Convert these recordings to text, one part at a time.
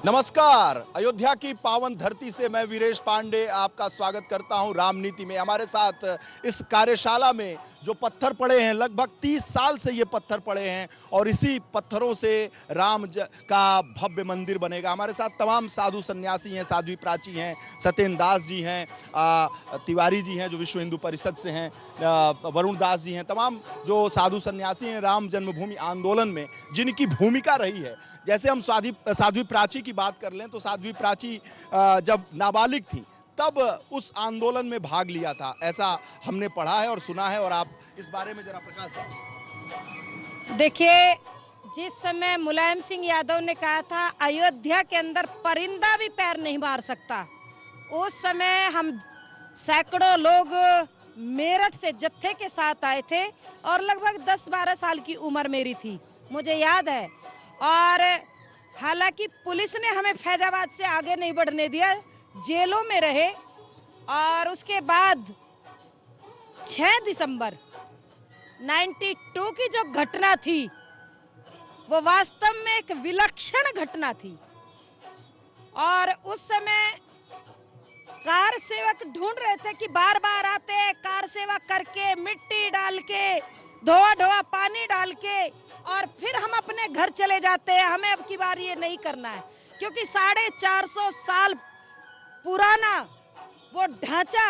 नमस्कार। अयोध्या की पावन धरती से मैं वीरेश पांडे आपका स्वागत करता हूं रामनीति में। हमारे साथ इस कार्यशाला में जो पत्थर पड़े हैं, लगभग 30 साल से ये पत्थर पड़े हैं और इसी पत्थरों से का भव्य मंदिर बनेगा। हमारे साथ तमाम साधु सन्यासी हैं, साध्वी प्राची हैं, सत्येंद्र दास जी हैं, तिवारी जी हैं जो विश्व हिंदू परिषद से हैं, वरुण दास जी हैं, तमाम जो साधु सन्यासी हैं राम जन्मभूमि आंदोलन में जिनकी भूमिका रही है। जैसे हम साध्वी प्राची की बात कर लें तो साध्वी प्राची जब नाबालिग थी तब उस आंदोलन में भाग लिया था, ऐसा हमने पढ़ा है और सुना है। और आप इस बारे में जरा प्रकाश डालें। देखिए, जिस समय मुलायम सिंह यादव ने कहा था अयोध्या के अंदर परिंदा भी पैर नहीं मार सकता, उस समय हम सैकड़ों लोग मेरठ से जत्थे के साथ आए थे और लगभग 10-12 साल की उम्र मेरी थी, मुझे याद है। और हालांकि पुलिस ने हमें फैजाबाद से आगे नहीं बढ़ने दिया, जेलों में रहे। और उसके बाद 6 दिसंबर 92 की जो घटना थी वो वास्तव में एक विलक्षण घटना थी। और उस समय कार सेवक ढूंढ रहे थे कि बार बार आते कार सेवा करके मिट्टी डाल के धोआ धोआ पानी डाल के और फिर हम अपने घर चले जाते हैं। हमें अब की बार ये नहीं करना है, क्योंकि 450 साल पुराना वो ढांचा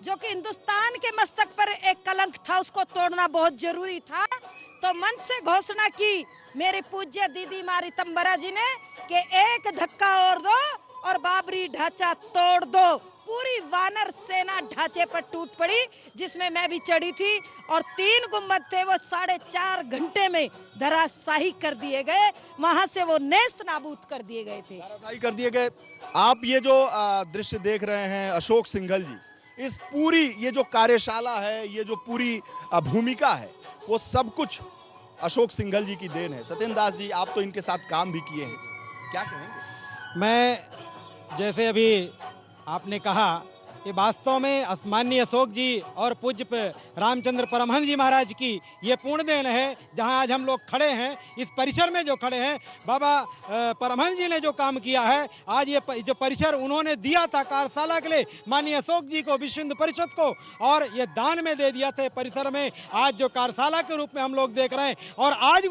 जो कि हिंदुस्तान के मस्तक पर एक कलंक था, उसको तोड़ना बहुत जरूरी था। तो मंच से घोषणा की मेरी पूज्य दीदी मारी तंबरा जी ने कि एक धक्का और दो और बाबरी ढांचा तोड़ दो। पूरी वानर सेना ढांचे पर टूट पड़ी, जिसमें मैं भी चढ़ी थी। और 3 गुम्बद थे, वो 4.5 घंटे में धराशाही कर दिए गए, वहां से वो नेस्त नाबूद कर दिए गए थे, धराशाही कर दिए गए। आप ये जो दृश्य देख रहे हैं अशोक सिंघल जी, इस पूरी ये जो कार्यशाला है, ये जो पूरी भूमिका है, वो सब कुछ अशोक सिंघल जी की देन है। सत्येंद्र दास जी, आप तो इनके साथ काम भी किए हैं, क्या कहेंगे? मैं जैसे अभी आपने कहा कि वास्तव में माननीय अशोक जी और पूज्य रामचंद्र परमहंस जी महाराज की ये पूर्ण देन है। जहां आज हम लोग खड़े हैं, इस परिसर में जो खड़े हैं, बाबा परमहंस जी ने जो काम किया है, आज ये जो परिसर उन्होंने दिया था कार्यशाला के लिए माननीय अशोक जी को, विश्व हिंदू परिषद को, और ये दान में दे दिया था परिसर में, आज जो कार्यशाला के रूप में हम लोग देख रहे हैं। और आज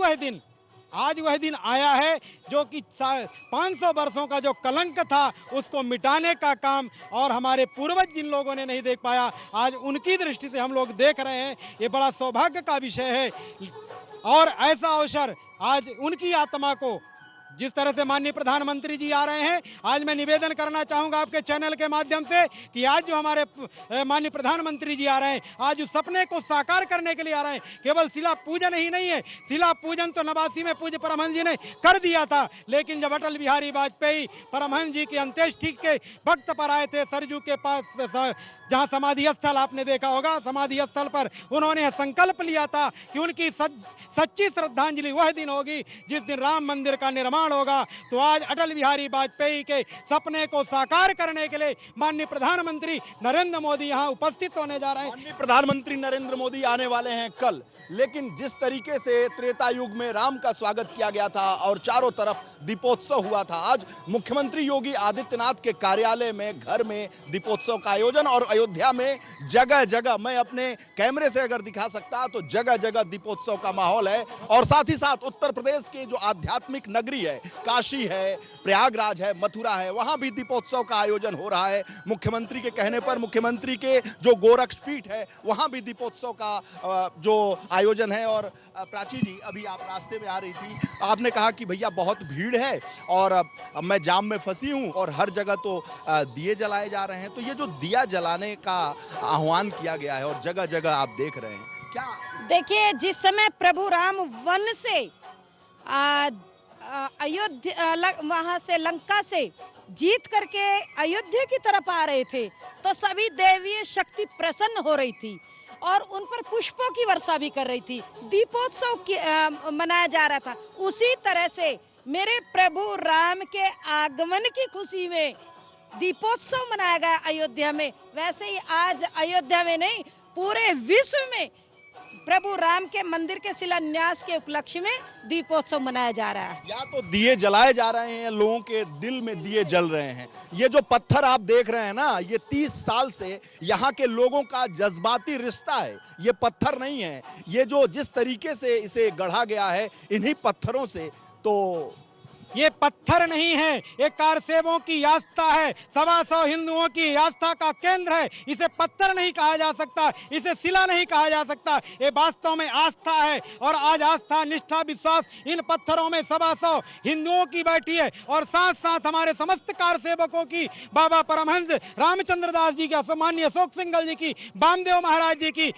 वह दिन आया है जो कि 500 वर्षों का जो कलंक था उसको मिटाने का काम और हमारे पूर्वज जिन लोगों ने नहीं देख पाया, आज उनकी दृष्टि से हम लोग देख रहे हैं। ये बड़ा सौभाग्य का विषय है और ऐसा अवसर आज उनकी आत्मा को, जिस तरह से माननीय प्रधानमंत्री जी आ रहे हैं, आज मैं निवेदन करना चाहूंगा आपके चैनल के माध्यम से कि आज जो हमारे माननीय प्रधानमंत्री जी आ रहे हैं, आज उस सपने को साकार करने के लिए आ रहे हैं। केवल शिला पूजन ही नहीं है, शिला पूजन तो 89 में पूज्य परमहंस जी ने कर दिया था, लेकिन जब अटल बिहारी वाजपेयी परमहंस जी की अंत्येष्टि के वक्त पर आए थे सरजू के पास, जहां समाधि स्थल आपने देखा होगा, समाधि स्थल पर उन्होंने संकल्प लिया था कि उनकी सच्ची श्रद्धांजलि वह दिन होगी जिस दिन राम मंदिर का निर्माण होगा। तो आज अटल बिहारी वाजपेयी के सपने को साकार करने के लिए माननीय प्रधानमंत्री नरेंद्र मोदी यहां उपस्थित होने जा रहे हैं। माननीय प्रधानमंत्री नरेंद्र मोदी आने वाले हैं कल, लेकिन जिस तरीके से त्रेता युग में राम का स्वागत किया गया था और चारों तरफ दीपोत्सव हुआ था, आज मुख्यमंत्री योगी आदित्यनाथ के कार्यालय में, घर में दीपोत्सव का आयोजन, और अयोध्या में जगह जगह, मैं अपने कैमरे से अगर दिखा सकता तो जगह जगह दीपोत्सव का माहौल है। और साथ ही साथ उत्तर प्रदेश के जो आध्यात्मिक नगरी है, काशी है, प्रयागराज है, मथुरा है, वहां भी दीपोत्सव का आयोजन हो रहा है। मुख्यमंत्री के कहने पर, मुख्यमंत्री के जो गोरखपीठ है, वहां भी दीपोत्सव का जो आयोजन है। और प्राची जी, अभी आप रास्ते में आ रही थी, आपने कहा कि भैया बहुत भीड़ है और मैं जाम में फंसी हूं और हर जगह तो दिए जलाए जा रहे हैं। तो ये जो दिया जलाने का आह्वान किया गया है और जगह जगह आप देख रहे हैं, क्या? देखिए, जिस समय प्रभु राम वन से अयोध्या वहां से लंका से जीत करके अयोध्या की तरफ आ रहे थे, तो सभी देवीय शक्ति प्रसन्न हो रही थी और उन पर पुष्पों की वर्षा भी कर रही थी। दीपोत्सव मनाया जा रहा था। उसी तरह से मेरे प्रभु राम के आगमन की खुशी में दीपोत्सव मनाया गया अयोध्या में। वैसे ही आज अयोध्या में नहीं, पूरे विश्व में प्रभु राम के मंदिर के शिलान्यास के उपलक्ष्य में दीपोत्सव मनाया जा रहा है। या तो दिए जलाए जा रहे हैं, लोगों के दिल में दिए जल रहे हैं। ये जो पत्थर आप देख रहे हैं ना, ये 30 साल से यहाँ के लोगों का जज्बाती रिश्ता है। ये पत्थर नहीं है, ये जो जिस तरीके से इसे गढ़ा गया है इन्हीं पत्थरों से, तो ये पत्थर नहीं है, ये कारसेवों की आस्था है, 125 हिंदुओं की आस्था का केंद्र है। इसे पत्थर नहीं कहा जा सकता, इसे शिला नहीं कहा जा सकता, ये वास्तव में आस्था है। और आज आस्था, निष्ठा, विश्वास इन पत्थरों में 125 हिंदुओं की बैठी है और साथ साथ हमारे समस्त कारसेवकों की, बाबा परमहंस रामचंद्र दास जी का, माननीय अशोक सिंघल जी की, बामदेव महाराज जी की,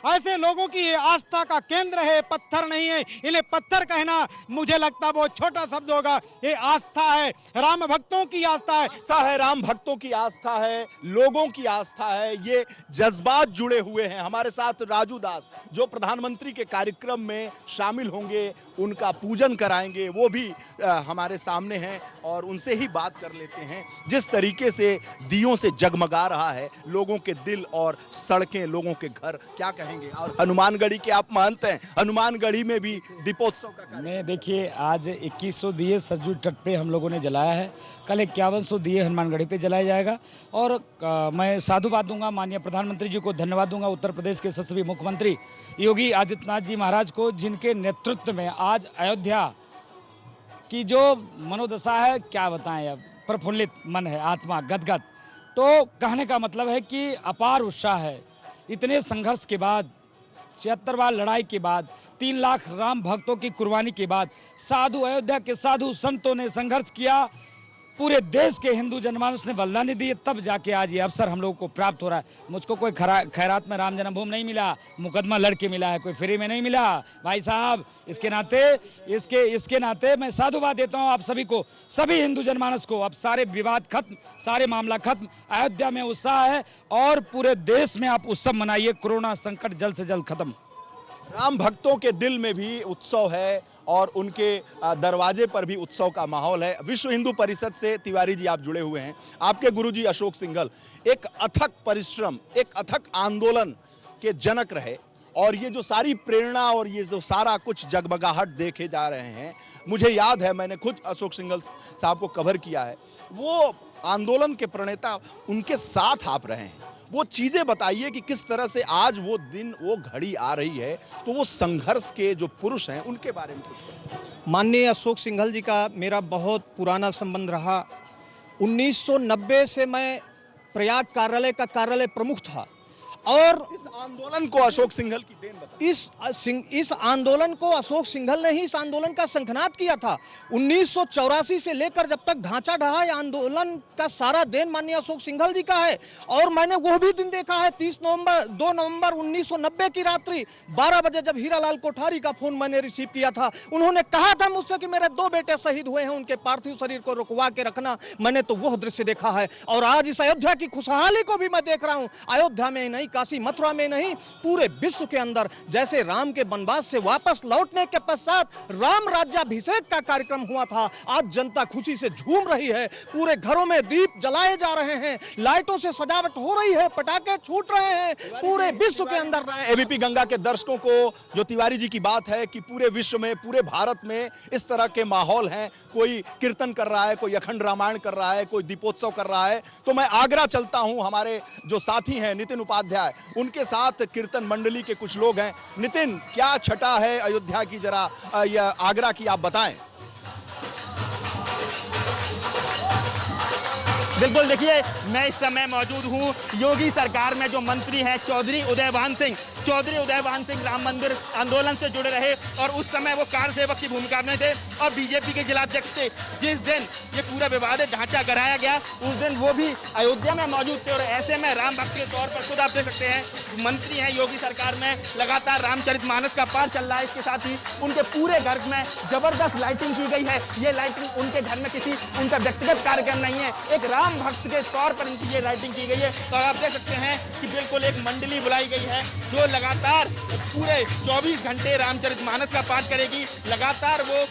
ऐसे लोगों की ये आस्था का केंद्र है, पत्थर नहीं है। इन्हें पत्थर कहना मुझे लगता बहुत छोटा शब्द होगा। ये आस्था है, राम भक्तों की आस्था है। आस्था है, राम भक्तों की आस्था है, लोगों की आस्था है। ये जज्बात जुड़े हुए हैं। हमारे साथ राजू दास जो प्रधानमंत्री के कार्यक्रम में शामिल होंगे, उनका पूजन कराएंगे, वो भी हमारे सामने हैं और उनसे ही बात कर लेते हैं। जिस तरीके से दियों से जगमगा रहा है लोगों के दिल और सड़कें, लोगों के घर, क्या कहेंगे। और हनुमानगढ़ी के आप महंत हैं, हनुमानगढ़ी में भी दीपोत्सव का कार्यक्रम। मैं देखिए आज 2100 दिए सरजू तट पे हम लोगों ने जलाया है, कल 5100 दिए हनुमानगढ़ी पे जलाया जाएगा। और मैं साधुवाद दूंगा, माननीय प्रधानमंत्री जी को धन्यवाद दूंगा, उत्तर प्रदेश के यशस्वी मुख्यमंत्री योगी आदित्यनाथ जी महाराज को, जिनके नेतृत्व में आज अयोध्या की जो मनोदशा है क्या बताएं, अब प्रफुल्लित मन है, आत्मा गदगद। तो कहने का मतलब है कि अपार उत्साह है। इतने संघर्ष के बाद, 76 बार लड़ाई के बाद, 3 लाख राम भक्तों की कुर्बानी के बाद, साधु, अयोध्या के साधु संतों ने संघर्ष किया, पूरे देश के हिंदू जनमानस ने बलिदान दिए, तब जाके आज ये अवसर हम लोगों को प्राप्त हो रहा है। मुझको कोई खैरात में राम जन्मभूमि नहीं मिला, मुकदमा लड़के मिला है, कोई फ्री में नहीं मिला भाई साहब। इसके नाते मैं साधुवाद देता हूँ आप सभी को, सभी हिंदू जनमानस को। अब सारे विवाद खत्म, सारे मामला खत्म, अयोध्या में उत्साह है और पूरे देश में आप उत्सव मनाइए। कोरोना संकट जल्द से जल्द खत्म। राम भक्तों के दिल में भी उत्सव है और उनके दरवाजे पर भी उत्सव का माहौल है। विश्व हिंदू परिषद से तिवारी जी आप जुड़े हुए हैं, आपके गुरुजी अशोक सिंघल एक अथक परिश्रम, एक अथक आंदोलन के जनक रहे और ये जो सारी प्रेरणा और ये जो सारा कुछ जगमगाहट देखे जा रहे हैं, मुझे याद है मैंने खुद अशोक सिंघल साहब को कवर किया है। वो आंदोलन के प्रणेता, उनके साथ आप रहे हैं। वो चीजें बताइए कि किस तरह से आज वो दिन, वो घड़ी आ रही है, तो वो संघर्ष के जो पुरुष हैं उनके बारे में कुछ। माननीय अशोक सिंघल जी का मेरा बहुत पुराना संबंध रहा। 1990 से मैं प्रयाग कार्यालय का कार्यालय प्रमुख था और इस आंदोलन को अशोक सिंघल की देन बताइए। इस आंदोलन को अशोक सिंघल ने ही इस आंदोलन का संघनाद किया था। 1984 से लेकर जब तक ढांचा ढहा, आंदोलन का सारा देन माननीय अशोक सिंघल जी का है। और मैंने वो भी दिन देखा है, 2 नवंबर 1990 की रात्रि 12 बजे जब हीरालाल कोठारी का फोन मैंने रिसीव किया था। उन्होंने कहा था मुझसे कि मेरे 2 बेटे शहीद हुए हैं, उनके पार्थिव शरीर को रुकवा के रखना। मैंने तो वह दृश्य देखा है और आज इस अयोध्या की खुशहाली को भी मैं देख रहा हूं। अयोध्या में नहीं, काशी मथुरा में नहीं, पूरे विश्व के अंदर जैसे राम के वनवास से वापस लौटने के पश्चात राम राज्याभिषेक का कार्यक्रम हुआ था, आज जनता खुशी से झूम रही है। पूरे घरों में दीप जलाए जा रहे हैं, लाइटों से सजावट हो रही है, पटाखे छूट रहे हैं पूरे विश्व के अंदर। एबीपी गंगा के दर्शकों को जो तिवारी जी की बात है कि पूरे विश्व में, पूरे भारत में इस तरह के माहौल हैं, कोई कीर्तन कर रहा है, कोई अखंड रामायण कर रहा है, कोई दीपोत्सव कर रहा है, तो मैं आगरा चलता हूं। हमारे जो साथी हैं नितिन उपाध्याय, उनके साथ कीर्तन मंडली के कुछ लोग हैं। नितिन, क्या छटा है अयोध्या की, जरा या आगरा की आप बताएं। बिल्कुल, देखिए मैं इस समय मौजूद हूं योगी सरकार में जो मंत्री हैं चौधरी उदयभान सिंह राम मंदिर आंदोलन से जुड़े रहे और उस समय वो कार सेवक की भूमिका में थे और बीजेपी के जिलाध्यक्ष थे। जिस दिन ये पूरा विवादित ढांचा कराया गया उस दिन वो भी अयोध्या में मौजूद थे और ऐसे में राम भक्त के तौर पर खुद आप देख सकते हैं मंत्री हैं योगी सरकार में, लगातार रामचरितमानस का पाठ चल रहा है। इसके साथ ही उनके पूरे घर में जबरदस्त लाइटिंग की गई है। ये लाइटिंग उनके घर में किसी उनका व्यक्तिगत कार्यक्रम नहीं है, एक राम राम भक्त के तौर पर इनकी ये राइटिंग की गई है। और आप देख सकते हैं कि बिल्कुल एक मंडली बुलाई गई है जो लगातार पूरे 24 घंटे रामचरितमानस का पाठ करेगी। लगातार वो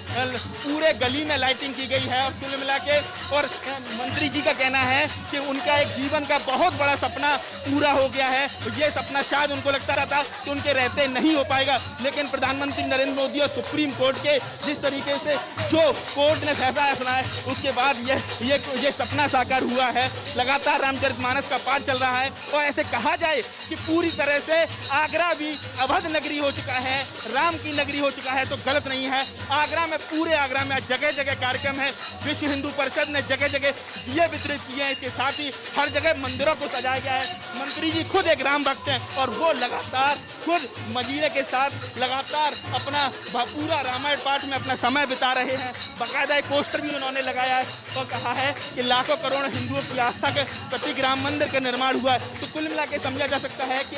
पूरे गली में लाइटिंग की गई है और कुल मिला के और मंत्री जी का कहना है कि उनका एक जीवन का बहुत बड़ा सपना पूरा हो गया है। ये सपना शायद उनको लगता रहता कि उनके रहते नहीं हो पाएगा, लेकिन प्रधानमंत्री नरेंद्र मोदी और सुप्रीम कोर्ट के जिस तरीके से जो कोर्ट ने फैसला सुनाया है उसके बाद ये सपना साकार हुआ है। लगातार रामचरितमानस का पाठ चल रहा है और ऐसे कहा जाए कि पूरी तरह से आगरा भी अवध नगरी हो चुका है, राम की नगरी हो चुका है तो गलत नहीं है। आगरा में पूरे आगरा में जगह जगह कार्यक्रम है। विश्व हिंदू परिषद ने जगह जगह दिए वितरित किए हैं। इसके साथ ही हर जगह मंदिरों को सजाया गया है। मंत्री जी खुद एक राम भक्त हैं और वो लगातार खुद मजीरे के साथ लगातार अपना पूरा रामायण पाठ में अपना समय बिता रहे हैं। बाकायदा एक पोस्टर भी उन्होंने लगाया है और कहा है कि लाखों करोड़ हिंदुओं की आस्था के प्रतीक राम मंदिर का निर्माण हुआ है। तो कुल मिला के समझा जा सकता है कि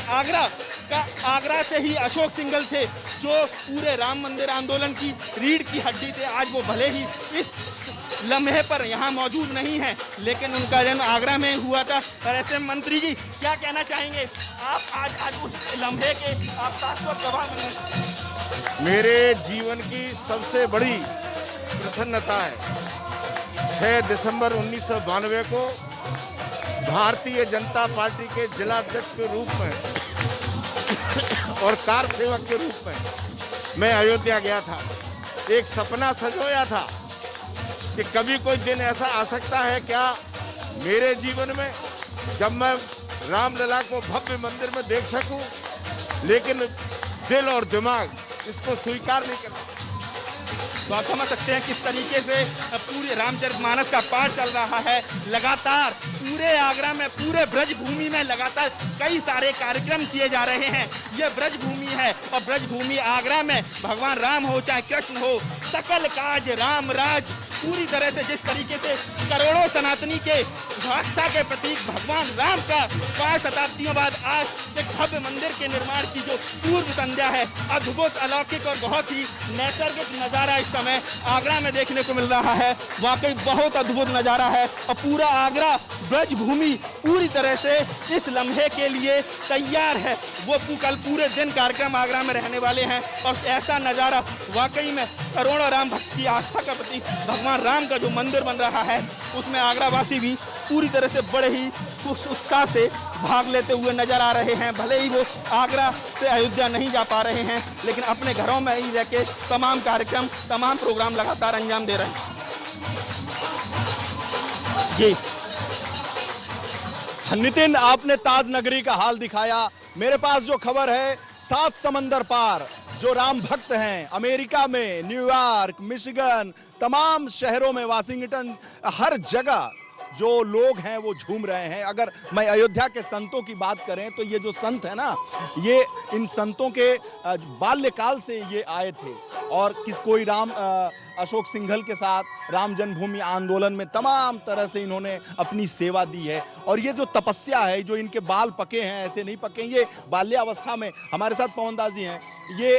आगरा से ही अशोक सिंघल थे जो पूरे राम मंदिर आंदोलन की रीढ़ की हड्डी थे। आज वो भले ही इस लम्हे पर यहाँ मौजूद नहीं है, लेकिन उनका जन्म आगरा में हुआ था। और ऐसे मंत्री जी क्या कहना चाहेंगे आप आज उस लम्हे के आप शाश्वत गवाह बने? मेरे जीवन की सबसे बड़ी प्रसन्नता है 6 दिसंबर 1992 को भारतीय जनता पार्टी के जिला अध्यक्ष के रूप में और कार सेवक के रूप में मैं अयोध्या गया था। एक सपना संजोया था कि कभी कोई दिन ऐसा आ सकता है क्या मेरे जीवन में जब मैं रामलला को भव्य मंदिर में देख सकूं, लेकिन दिल और दिमाग इसको स्वीकार नहीं करता। तो आप समझ सकते हैं किस तरीके से पूरे रामचरितमानस का पाठ चल रहा है। लगातार पूरे आगरा में पूरे ब्रज भूमि में लगातार कई सारे कार्यक्रम किए जा रहे हैं। ये ब्रज भूमि है और ब्रज भूमि आगरा में भगवान राम हो चाहे कृष्ण हो, सकल काज राम राज पूरी तरह से जिस तरीके से करोड़ों सनातनी के आस्था के प्रतीक भगवान राम का 5 शताब्दियों बाद आज एक भव्य मंदिर के निर्माण की जो पूर्व संध्या है, अद्भुत अलौकिक और बहुत ही नैसर्गिक नजारा इस समय आगरा में देखने को मिल रहा है। वाकई बहुत अद्भुत नजारा है और पूरा आगरा ब्रज भूमि पूरी तरह से इस लम्हे के लिए तैयार है। वो कल पूरे दिन कार्यक्रम आगरा में रहने वाले हैं और ऐसा नजारा वाकई में करोड़ों राम भक्त की आस्था का प्रतीक भगवान राम का जो मंदिर बन रहा है उसमें आगरावासी भी पूरी तरह से बड़े ही उत्साह से भाग लेते हुए नजर आ रहे हैं। भले ही वो आगरा से अयोध्या नहीं जा पा रहे हैं, लेकिन अपने घरों में ही रह के तमाम कार्यक्रम तमाम प्रोग्राम लगातार अंजाम दे रहे हैं। जी नितिन, आपने ताज नगरी का हाल दिखाया। मेरे पास जो खबर है 7 समंदर पार जो राम भक्त हैं अमेरिका में, न्यूयॉर्क, मिशिगन, तमाम शहरों में, वाशिंगटन, हर जगह जो लोग हैं वो झूम रहे हैं। अगर मैं अयोध्या के संतों की बात करें तो ये जो संत है ना, ये इन संतों के बाल्यकाल से ये आए थे और कोई अशोक सिंघल के साथ राम जन्मभूमि आंदोलन में तमाम तरह से इन्होंने अपनी सेवा दी है। और ये जो तपस्या है, जो इनके बाल पके हैं, ऐसे नहीं पके, ये बाल्यावस्था में हमारे साथ पवन दास जी हैं, ये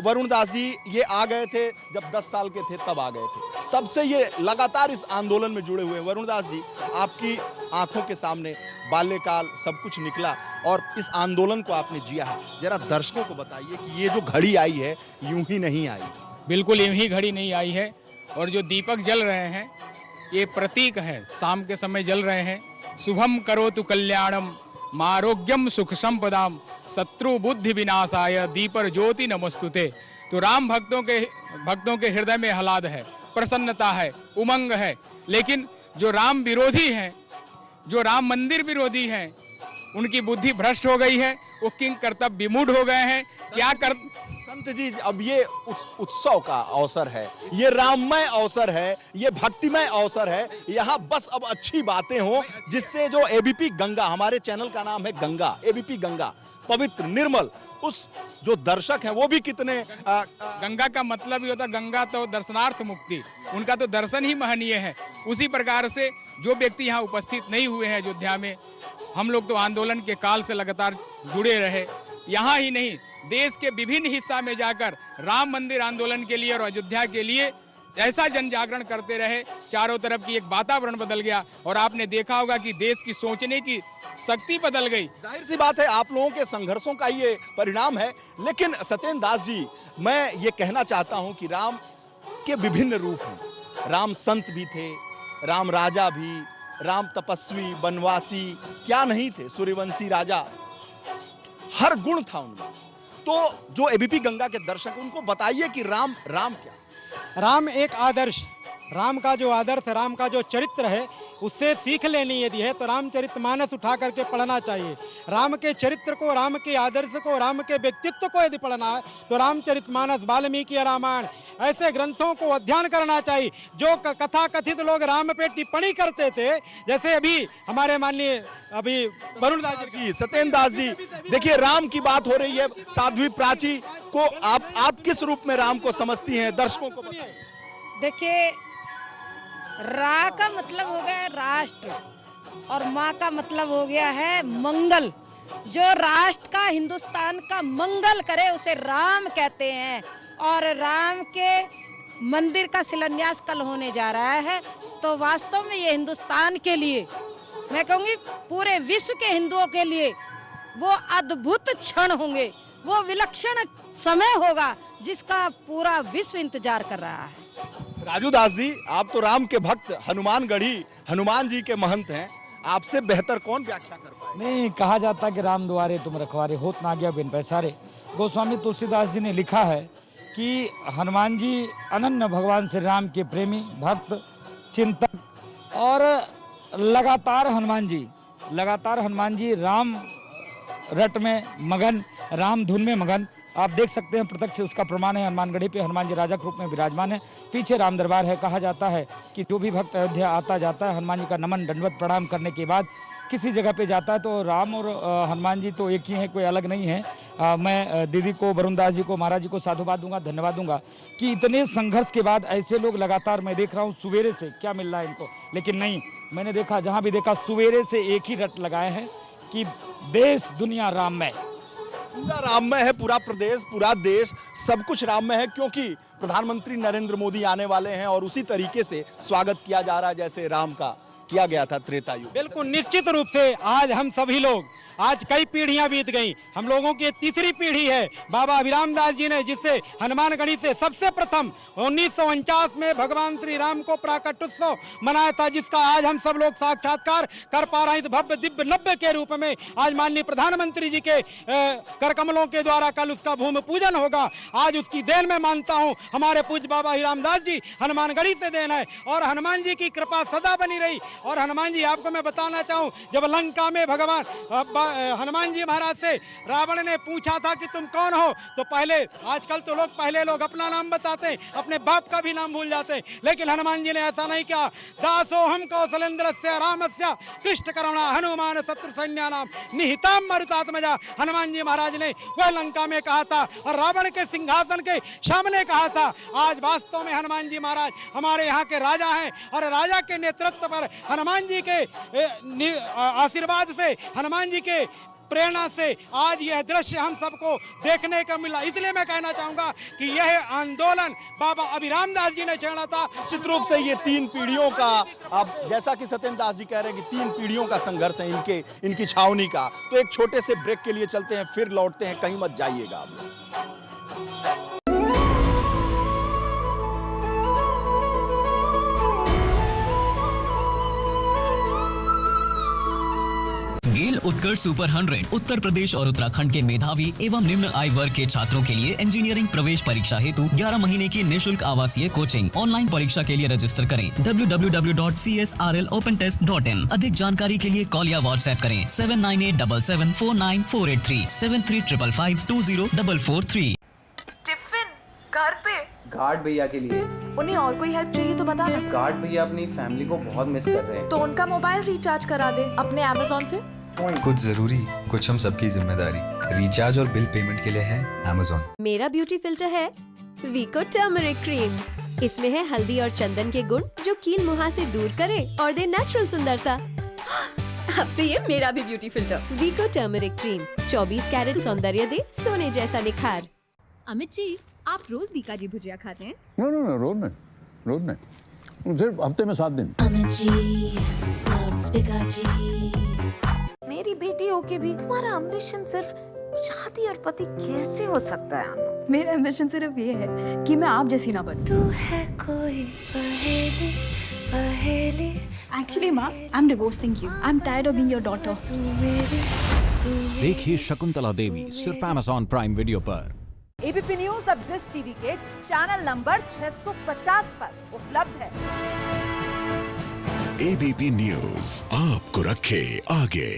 वरुण दास जी, ये आ गए थे जब 10 साल के थे तब आ गए थे। तब से ये लगातार इस आंदोलन में जुड़े हुए हैं। वरुण दास जी, आपकी आंखों के सामने बाल्यकाल सब कुछ निकला और इस आंदोलन को आपने जिया है। जरा दर्शकों को बताइए कि ये जो घड़ी आई है यूं ही नहीं आई। बिल्कुल यूं ही घड़ी नहीं आई है और जो दीपक जल रहे हैं ये प्रतीक है, शाम के समय जल रहे हैं। शुभम करोतु कल्याणम मारोग्यम सुख संपदाम शत्रु बुद्धि विनाशाय दीपर ज्योति नमस्तुते। तो राम भक्तों के हृदय में आह्लाद है, प्रसन्नता है, उमंग है। लेकिन जो राम विरोधी हैं, जो राम मंदिर विरोधी हैं, उनकी बुद्धि भ्रष्ट हो गई है, वो किंग कर्तव्य विमूढ़ हो गए हैं। क्या कर संत जी, अब ये उत्सव का अवसर है, ये राममय अवसर है, ये भक्तिमय अवसर है। यहाँ बस अब अच्छी बातें हो जिससे जो एबीपी गंगा, हमारे चैनल का नाम है गंगा, एबीपी गंगा, पवित्र निर्मल, उस जो दर्शक हैं वो भी कितने गंगा का मतलब ही होता है, गंगा तो दर्शनार्थ मुक्ति, उनका तो दर्शन ही महनीय है। उसी प्रकार से जो व्यक्ति यहाँ उपस्थित नहीं हुए हैं अयोध्या में, हम लोग तो आंदोलन के काल से लगातार जुड़े रहे। यहाँ ही नहीं, देश के विभिन्न हिस्सा में जाकर राम मंदिर आंदोलन के लिए और अयोध्या के लिए ऐसा जन जागरण करते रहे, चारों तरफ की एक वातावरण बदल गया और आपने देखा होगा कि देश की सोचने की शक्ति बदल गई। जाहिर सी बात है आप लोगों के संघर्षों का ये परिणाम है। लेकिन सत्येंद्र दास जी, मैं ये कहना चाहता हूं कि राम के विभिन्न रूप हैं। राम संत भी थे, राम राजा भी, राम तपस्वी, वनवासी, क्या नहीं थे, सूर्यवंशी राजा, हर गुण था उनमें। तो जो एबीपी गंगा के दर्शक, उनको बताइए कि राम क्या? राम एक आदर्श, राम का जो आदर्श, राम का जो चरित्र है उससे सीख लेनी यदि है तो रामचरितमानस उठा करके पढ़ना चाहिए। राम के चरित्र को, राम के आदर्श को, राम के व्यक्तित्व को यदि पढ़ना है तो रामचरितमानस, वाल्मीकि रामायण ऐसे ग्रंथों को अध्ययन करना चाहिए। जो कथा कथित लोग राम पे टिप्पणी करते थे, जैसे अभी हमारे माननीय अभी वरुण दास जी, सत्येंद्र दास जी, देखिए राम की बात हो रही है। साध्वी प्राची को आप किस रूप में राम को समझती हैं, दर्शकों को बताइए। देखिए, रा का मतलब हो गया राष्ट्र और माँ का मतलब हो गया है मंगल। जो राष्ट्र का, हिंदुस्तान का मंगल करे उसे राम कहते हैं। और राम के मंदिर का शिलान्यास कल होने जा रहा है, तो वास्तव में ये हिंदुस्तान के लिए, मैं कहूँगी पूरे विश्व के हिंदुओं के लिए वो अद्भुत क्षण होंगे, वो विलक्षण समय होगा जिसका पूरा विश्व इंतजार कर रहा है। राजू दास जी, आप तो राम के भक्त, हनुमानगढ़ी, हनुमान जी के महंत हैं, आपसे बेहतर कौन व्याख्या कर पाए? नहीं, कहा जाता है कि राम द्वारे तुम रखवारे, होत ना गया बिन पैसारे। गोस्वामी तुलसीदास जी ने लिखा है कि हनुमान जी अनन्य भगवान श्री राम के प्रेमी, भक्त, चिंतक और लगातार हनुमान जी राम रट में मगन, राम धुन में मगन। आप देख सकते हैं, प्रत्यक्ष उसका प्रमाण है। हनुमानगढ़ी पे हनुमान जी राजा के रूप में विराजमान है, पीछे राम दरबार है। कहा जाता है कि जो भी भक्त अयोध्या आता जाता है, हनुमान जी का नमन दंडवत प्रणाम करने के बाद किसी जगह पे जाता है तो राम और हनुमान जी तो एक ही हैं, कोई अलग नहीं है। मैं दीदी को, वरुण दास जी को, महाराज जी को साधुवाद दूंगा, धन्यवाद दूंगा कि इतने संघर्ष के बाद ऐसे लोग लगातार, मैं देख रहा हूँ सवेरे से क्या मिल रहा है इनको, लेकिन नहीं, मैंने देखा जहाँ भी देखा सवेरे से एक ही रट लगाए हैं कि देश दुनिया राममय, पूरा राममय है, पूरा प्रदेश, पूरा देश, सब कुछ राममय है, क्योंकि प्रधानमंत्री नरेंद्र मोदी आने वाले हैं और उसी तरीके से स्वागत किया जा रहा है जैसे राम का किया गया था त्रेता युग। बिल्कुल निश्चित रूप से आज हम सभी लोग, आज कई पीढ़ियां बीत गई, हम लोगों की तीसरी पीढ़ी है। बाबा अभिराम दास जी ने, जिससे हनुमानगढ़ी से सबसे प्रथम 1949 में भगवान श्री राम को प्राकट उत्सव मनाया था, जिसका आज हम सब लोग साक्षात्कार कर पा रहे हैं। इस भव्य दिव्य नव्य के रूप में आज माननीय प्रधानमंत्री जी के कर कमलों के द्वारा कल उसका भूमि पूजन होगा। आज उसकी देन मैं मानता हूं, हमारे पूज्य बाबा अभिराम दास जी हनुमानगढ़ी से देन है और हनुमान जी की कृपा सदा बनी रही। और हनुमान जी, आपको मैं बताना चाहूं, जब लंका में भगवान हनुमान जी महाराज से रावण ने पूछा था कि तुम कौन हो, तो पहले, आजकल तो पहले लोग अपना नाम बताते हैं, अपने बाप का भी नाम भूल जाते हैं, लेकिन हनुमान जी ने ऐसा नहीं किया। दासोहम कौशलेंद्रस्य रामस्य कृष्ण करुणा हनुमान शत्रु सैन्यानाम निहिताम मरुतात्मजा। हनुमान जी महाराज ने वह लंका में कहा था और रावण के सिंहासन के सामने कहा था। आज वास्तव में हनुमान जी महाराज हमारे यहाँ के राजा हैं और राजा के नेतृत्व पर हनुमान जी के आशीर्वाद से, हनुमान जी के प्रेरणा से आज यह दृश्य हम सबको देखने का मिला। इसलिए मैं कहना चाहूंगा कि यह आंदोलन बाबा अभिराम दास जी ने छेड़ा था। निश्चित रूप से ये 3 पीढ़ियों का, अब जैसा कि सत्येंद्र दास जी कह रहे हैं कि 3 पीढ़ियों का संघर्ष है इनकी छावनी का। तो एक छोटे से ब्रेक के लिए चलते हैं, फिर लौटते हैं, कहीं मत जाइएगा आप लोग। गेल उत्कर्ष सुपर 100 उत्तर प्रदेश और उत्तराखंड के मेधावी एवं निम्न आय वर्ग के छात्रों के लिए इंजीनियरिंग प्रवेश परीक्षा हेतु 11 महीने की निःशुल्क आवासीय कोचिंग। ऑनलाइन परीक्षा के लिए रजिस्टर करें www.csrlopentest.in। अधिक जानकारी के लिए कॉल या व्हाट्सएप करें 7977494883 7355520443। टिफिन घर पे गार्ड भैया के लिए। उन्हें और कोई हेल्प चाहिए तो बता ना। गार्ड भैया अपनी फैमिली को बहुत मिस कर रहे हैं, तो उनका मोबाइल रिचार्ज करा दे अपने Amazon से। कुछ जरूरी, कुछ हम सबकी जिम्मेदारी। रिचार्ज और बिल पेमेंट के लिए है Amazon। मेरा ब्यूटी फिल्टर है वीको टर्मरिक क्रीम। इसमें है हल्दी और चंदन के गुण जो कील मुहासे दूर करे और दे नेचुरल सुंदरता। अब से ये मेरा भी ब्यूटी फिल्टर वीको टर्मरिक क्रीम 24 कैरेट सौंदर्य दे सोने जैसा निखार। अमित जी, आप रोज वीका जी भुजिया खाते हैं? नो, रोज नहीं। रोज नहीं, सिर्फ हफ्ते में 7 दिन। मेरी बेटी होके भी तुम्हारा एम्बिशन सिर्फ शादी और पति कैसे हो सकता है? मेरा एम्बिशन सिर्फ ये है कि मैं आप जैसी ना बनूं। तू है कोई पहेली पहेली। एक्चुअली माँ, I am divorcing you. I am tired of being your daughter. देखिए शकुंतला देवी सिर्फ Amazon प्राइम वीडियो पर। एबीपी न्यूज अब डिश टीवी के चैनल नंबर 650 पर उपलब्ध है। एबीपी न्यूज आपको रखे आगे।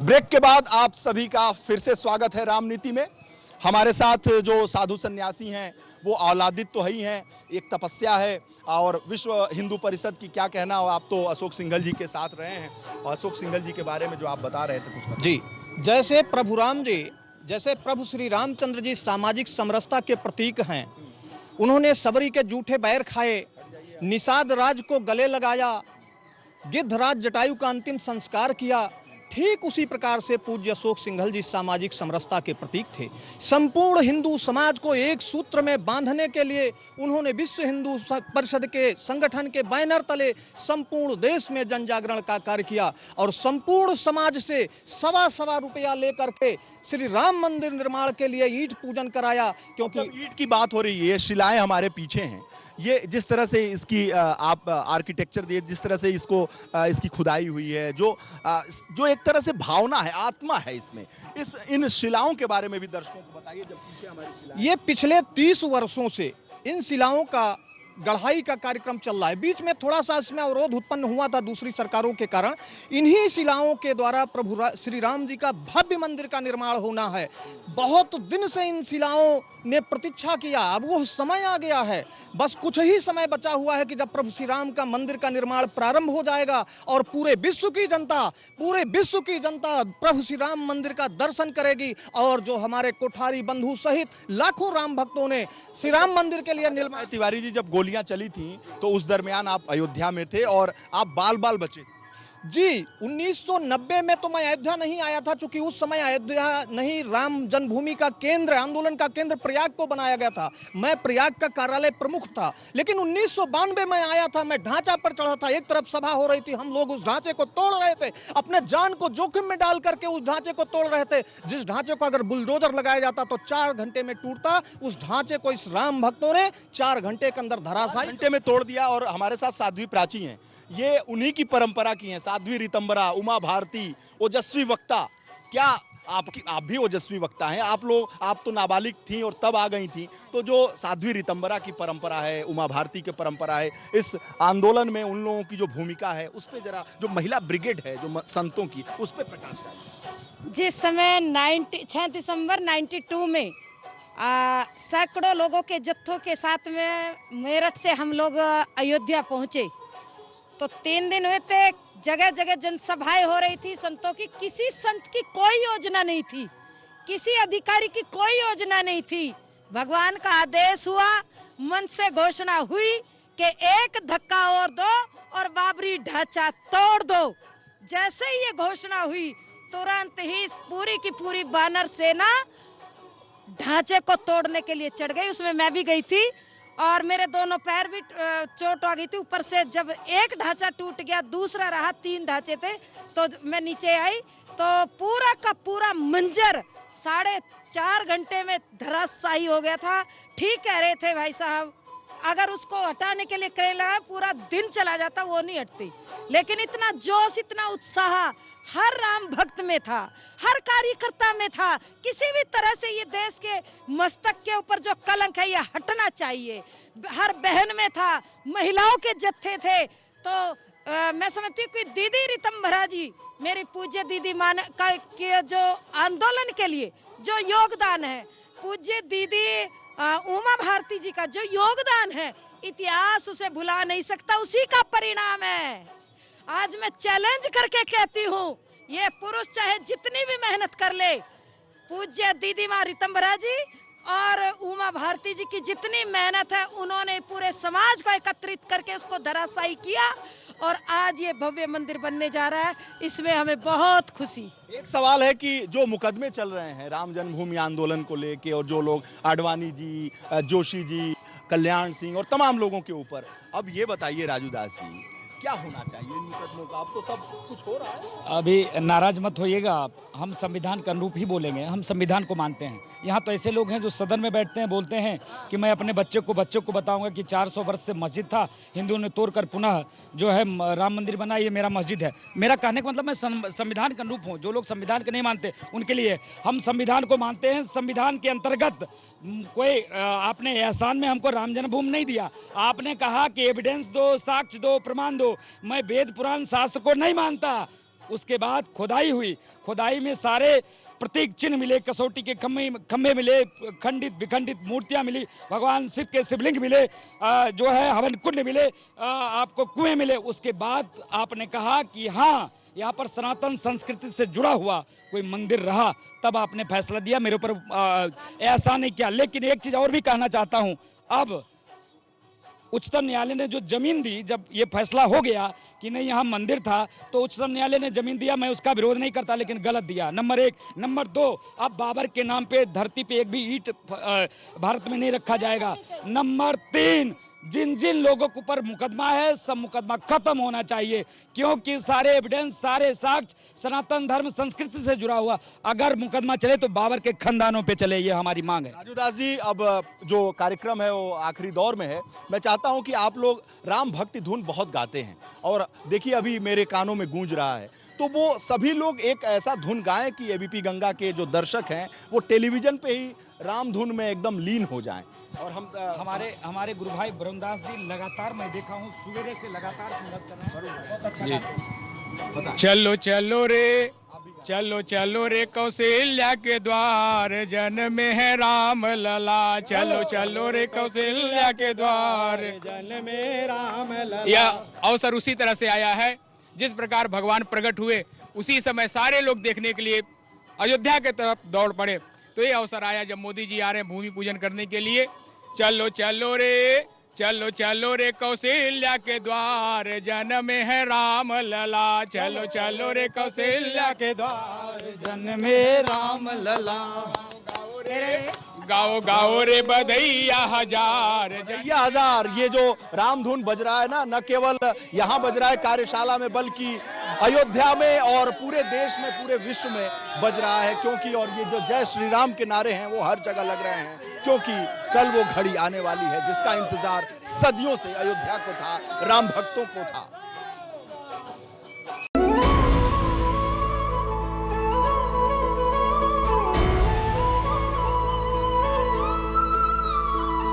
ब्रेक के बाद आप सभी का फिर से स्वागत है रामनीति में। हमारे साथ जो साधु सन्यासी हैं वो औलादित तो ही हैं, एक तपस्या है और विश्व हिंदू परिषद की क्या कहना हो। आप तो अशोक सिंघल जी के साथ रहे हैं और अशोक सिंघल जी के बारे में जो आप बता रहे थे कुछ बताइए। जी, जैसे प्रभु राम जी, जैसे प्रभु श्री रामचंद्र जी सामाजिक समरसता के प्रतीक हैं, उन्होंने सबरी के जूठे बैर खाए, निषाद राज को गले लगाया, गिद्धराज जटायु का अंतिम संस्कार किया, ठीक उसी प्रकार से पूज्य अशोक सिंघल जी सामाजिक समरसता के प्रतीक थे। संपूर्ण हिंदू समाज को एक सूत्र में बांधने के लिए उन्होंने विश्व हिंदू परिषद के संगठन के बैनर तले संपूर्ण देश में जन जागरण का कार्य किया और संपूर्ण समाज से सवा रुपया लेकर के श्री राम मंदिर निर्माण के लिए ईंट पूजन कराया। क्योंकि ईंट की बात हो रही है, शिलाएं हमारे पीछे हैं, ये जिस तरह से इसकी आप आर्किटेक्चर दिए, जिस तरह से इसको इसकी खुदाई हुई है, जो एक तरह से भावना है, आत्मा है इसमें, इन शिलाओं के बारे में भी दर्शकों को बताइए। जब पीछे हमारी शिलाएं, ये पिछले 30 वर्षों से इन शिलाओं का गढ़ाई का कार्यक्रम चल रहा है। बीच में थोड़ा सा इसमें अवरोध उत्पन्न हुआ था दूसरी सरकारों के कारण। इन्हीं शिलाओं के द्वारा प्रभु श्री राम जी का भव्य मंदिर का निर्माण होना है। बहुत दिन से इन शिलाओं ने प्रतीक्षा किया, अब वो समय आ गया है। बस कुछ ही समय बचा हुआ है कि जब प्रभु श्री राम का मंदिर का निर्माण प्रारंभ हो जाएगा और पूरे विश्व की जनता प्रभु श्री राम मंदिर का दर्शन करेगी। और जो हमारे कोठारी बंधु सहित लाखों राम भक्तों ने श्री राम मंदिर के लिए निर्माण। तिवारी जी, जब गोलियां चली थी तो उस दरमियान आप अयोध्या में थे और आप बाल बचे थे। जी, 1990 में तो मैं अयोध्या नहीं आया था, क्योंकि उस समय अयोध्या नहीं, राम जन्मभूमि का केंद्र, आंदोलन का केंद्र प्रयाग को बनाया गया था। मैं प्रयाग का कार्यालय प्रमुख था। लेकिन 1992 में आया था, मैं ढांचा पर चढ़ा था, एक तरफ सभा हो रही थी, हम लोग उस ढांचे को तोड़ रहे थे, अपने जान को जोखिम में डाल करके उस ढांचे को तोड़ रहे थे। जिस ढांचे को अगर बुलडोजर लगाया जाता तो 4 घंटे में टूटता, उस ढांचे को इस राम भक्तों ने 4 घंटे के अंदर धराशायी घंटे में तोड़ दिया। और हमारे साथ साध्वी प्राची हैं, ये उन्हीं की परंपरा की हैं, साध्वी रितंबरा, उमा भारती, ओजस्वी वक्ता। क्या आप भी ओजस्वी वक्ता हैं? आप तो नाबालिग थी और तब आ गई थी, तो जो साध्वी रितंबरा की परंपरा है, उमा भारती की परंपरा है, इस आंदोलन में उन लोगों की जो भूमिका है उस पे जरा, जो महिला ब्रिगेड है जो संतों की, उस पे प्रकाश डालिए। जिस समय 6 दिसंबर 92 में सैकड़ों लोगों के जत्थों के साथ में मेरठ से हम लोग अयोध्या पहुंचे, तो 3 दिन हुए थे, जगह जगह जनसभाएं हो रही थी संतों की। किसी संत की कोई योजना नहीं थी, किसी अधिकारी की कोई योजना नहीं थी। भगवान का आदेश हुआ, मन से घोषणा हुई कि एक धक्का और दो और बाबरी ढांचा तोड़ दो। जैसे ही ये घोषणा हुई, तुरंत ही पूरी की पूरी वानर सेना ढांचे को तोड़ने के लिए चढ़ गई। उसमें मैं भी गई थी और मेरे दोनों पैर भी चोट आ गई थी। ऊपर से जब एक ढांचा टूट गया, दूसरा रहा, 3 ढांचे थे, तो मैं नीचे आई तो पूरा का पूरा मंजर 4.5 घंटे में धराशायी हो गया था। ठीक कह रहे थे भाई साहब, अगर उसको हटाने के लिए करेला पूरा दिन चला जाता, वो नहीं हटती। लेकिन इतना जोश, इतना उत्साह हर राम भक्त में था, हर कार्यकर्ता में था। किसी भी तरह से ये देश के मस्तक के ऊपर जो कलंक है ये हटना चाहिए, हर बहन में था, महिलाओं के जत्थे थे। तो मैं समझती हूँ कि दीदी रितंभरा जी, मेरी पूज्य दीदी मान का के जो आंदोलन के लिए जो योगदान है, पूज्य दीदी उमा भारती जी का जो योगदान है, इतिहास उसे भुला नहीं सकता, उसी का परिणाम है। आज मैं चैलेंज करके कहती हूँ, ये पुरुष चाहे जितनी भी मेहनत कर ले, पूज्य दीदी माँ रितंभरा जी और उमा भारती जी की जितनी मेहनत है, उन्होंने पूरे समाज को एकत्रित करके उसको धराशायी किया और आज ये भव्य मंदिर बनने जा रहा है, इसमें हमें बहुत खुशी। एक सवाल है कि जो मुकदमे चल रहे हैं राम जन्मभूमि आंदोलन को लेके और जो लोग आडवाणी जी, जोशी जी, कल्याण सिंह और तमाम लोगों के ऊपर, अब ये बताइए राजू दास जी, क्या होना चाहिए इन मुकदमों का? अब तो सब कुछ हो रहा है। अभी नाराज मत होइएगा आप, हम संविधान के अनुरूप ही बोलेंगे, हम संविधान को मानते हैं। यहाँ तो ऐसे लोग हैं जो सदन में बैठते हैं, बोलते हैं कि मैं अपने बच्चे को बताऊंगा कि 400 वर्ष से मस्जिद था, हिंदुओं ने तोड़कर पुनः जो है राम मंदिर बना, ये मेरा मस्जिद है। मेरा कहने का मतलब मैं संविधान के अनुरूप हूँ। जो लोग संविधान के नहीं मानते उनके लिए, हम संविधान को मानते हैं। संविधान के अंतर्गत कोई आपने एहसान में हमको राम जन्मभूमि नहीं दिया। आपने कहा कि एविडेंस दो, साक्ष्य दो, प्रमाण दो। मैं वेद पुराण शास्त्र को नहीं मानता। उसके बाद खुदाई हुई, खुदाई में सारे प्रतीक चिन्ह मिले, कसौटी के खम्भे मिले, खंडित विखंडित मूर्तियां मिली, भगवान शिव के शिवलिंग मिले, जो है हवन कुंड मिले, आपको कुएं मिले। उसके बाद आपने कहा कि हाँ, यहाँ पर सनातन संस्कृति से जुड़ा हुआ कोई मंदिर रहा, तब आपने फैसला दिया। मेरे ऊपर ऐसा नहीं किया। लेकिन एक चीज और भी कहना चाहता हूँ, अब उच्चतम न्यायालय ने जो जमीन दी, जब ये फैसला हो गया कि नहीं यहाँ मंदिर था, तो उच्चतम न्यायालय ने जमीन दिया, मैं उसका विरोध नहीं करता, लेकिन गलत दिया। नंबर 1। नंबर 2, अब बाबर के नाम पे धरती पे एक भी ईंट भारत में नहीं रखा जाएगा। नंबर 3, जिन जिन लोगों के ऊपर मुकदमा है, सब मुकदमा खत्म होना चाहिए, क्योंकि सारे एविडेंस, सारे साक्ष्य सनातन धर्म संस्कृति से जुड़ा हुआ। अगर मुकदमा चले तो बाबर के खानदानों पे चले, ये हमारी मांग है। राजू दास जी, अब जो कार्यक्रम है वो आखिरी दौर में है। मैं चाहता हूं कि आप लोग राम भक्ति धुन बहुत गाते हैं, और देखिए अभी मेरे कानों में गूंज रहा है, तो वो सभी लोग एक ऐसा धुन गाएं कि एबीपी गंगा के जो दर्शक हैं वो टेलीविजन पे ही राम धुन में एकदम लीन हो जाएं। और हम हमारे गुरु भाई ब्रह्मदास जी लगातार, मैं देखा हूँ सुबह से लगातार संगत कर रहे हैं, बहुत अच्छा गाते हैं। चलो चलो रे, चलो चलो रे कौशल्या के द्वार, जन्म है राम लला। चलो चलो रे कौशल्या के द्वार, जन्म में राम लला। यह अवसर उसी तरह से आया है जिस प्रकार भगवान प्रकट हुए, उसी समय सारे लोग देखने के लिए अयोध्या के तरफ दौड़ पड़े। तो ये अवसर आया जब मोदी जी आ रहे हैं भूमि पूजन करने के लिए। चलो चलो रे, चलो चलो रे कौशल्या के द्वार, जन्म है राम लला। चलो चलो रे कौशल्या के द्वार, जन्म में राम लला। गाओ गाओ रे बधैया हजार, बधैया हजार। ये जो राम धुन बज रहा है ना, न केवल यहाँ बज रहा है कार्यशाला में, बल्कि अयोध्या में और पूरे देश में, पूरे विश्व में बज रहा है। क्योंकि और ये जो जय श्री राम के नारे हैं वो हर जगह लग रहे हैं, क्योंकि कल वो घड़ी आने वाली है जिसका इंतजार सदियों से अयोध्या को था, राम भक्तों को था।